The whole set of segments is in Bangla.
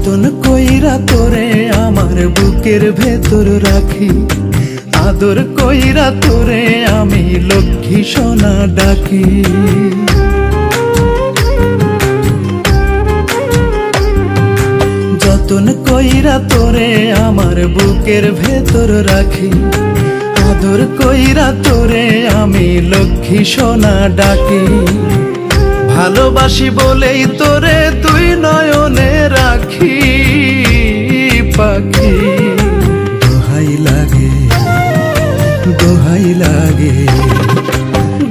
যতন কইরা তোরে আমার বুকের ভেতর রাখি, আদর কইরা তোরে আমি লক্ষ্মী সোনা ডাকি। যতন কইরা তোরে আমার বুকের ভেতর রাখি, আদর কইরা তোরে আমি লক্ষ্মী সোনা ডাকি। ভালোবাসি বলেই তোরে দুই নয়নে রাখি পাখি। দোহাই লাগে দোহাই লাগে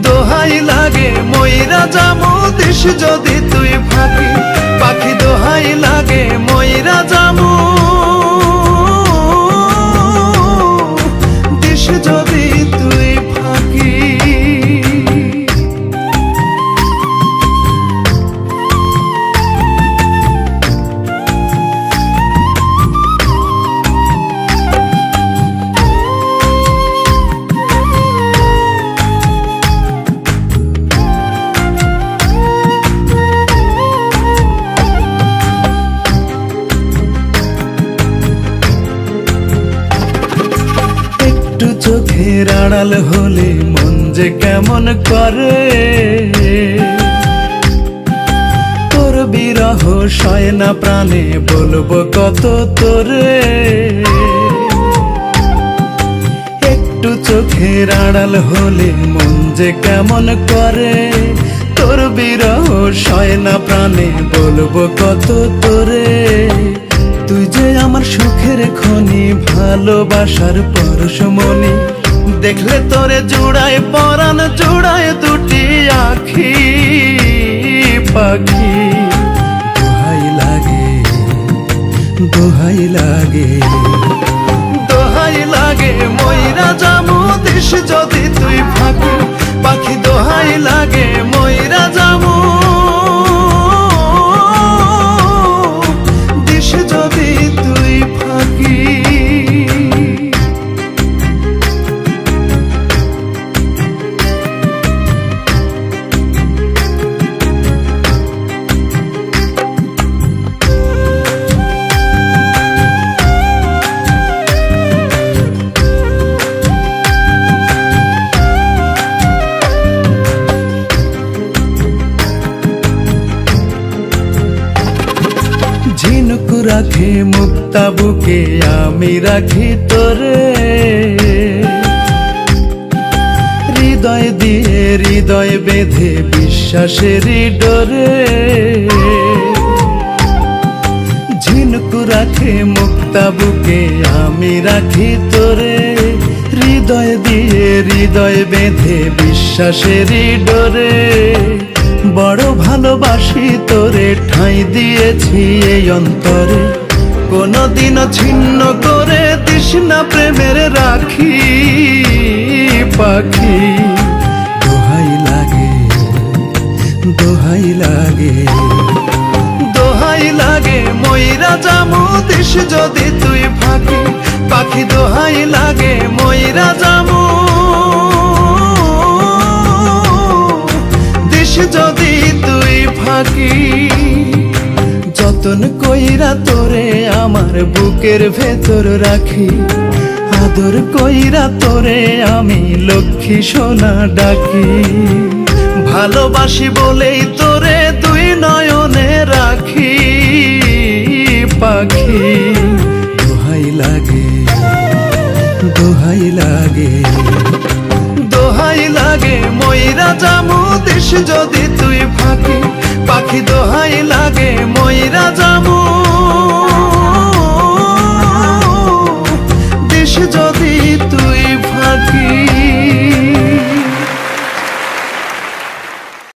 দোহাই লাগে মইরা যামু দিস যদি তুই ফাঁকি। পাখি দোহাই লাগে মইরা যামু দিস যদি তুই ফাঁকি। চোখের আড়াল হলে মন যে কেমন করে, তোর বিরহ সয় না প্রাণে বলবো কত তোরে। একটু চোখের আড়াল হলে মন যে কেমন করে, তোর বিরহ সয় না প্রাণে বলবো কত তোরে। তুই যে আমার সুখের খনি ভালোবাসার পরশমণি, দেখলে তোরে জুড়ায় পরাণ জুড়ায় দুটি আখি পাখি। দোহাই লাগে দোহাই লাগে দোহাই লাগে মইরা যামু দিস যদি তুই ফাঁকি। পাখি দোহাই লাগে মইরা যামু দিস যদি তুই ফাঁকি। ঝিনুক রাখে মুক্তা বুকে আমি রাখি তোরে, হৃদয় দিয়ে হৃদয় বেঁধে বিশ্বাসের ডোরে। ঝিনুক রাখে মুক্তা বুকে আমি রাখি তোরে, হৃদয় দিয়ে হৃদয় বেঁধে বিশ্বাসের ডোরে। বড় ভালোবাসি তোরে ঠাঁই দিয়েছি এই অন্তরে, কোনদিনও ছিন্ন করে দিস না প্রেমের রাখি পাখি। দোহাই লাগে দোহাই লাগে দোহাই লাগে মইরা যামু দিস যদি তুই ফাঁকি। পাখি দোহাই লাগে মইরা যামু যদি তুই ফাঁকি। যতন কইরা তোরে আমার বুকের ভেতর রাখি, আদর কইরা তোরে আমি লক্ষ্মী সোনা ডাকি। ভালোবাসি বলেই তোরে দুই নয়নে রাখি পাখি। দোহাই লাগে দোহাই লাগে দোহাই লাগে মইরা যামু দিস যদি তুই ফাঁকি। পাখি দোহাই লাগে মইরা যামু দিস যদি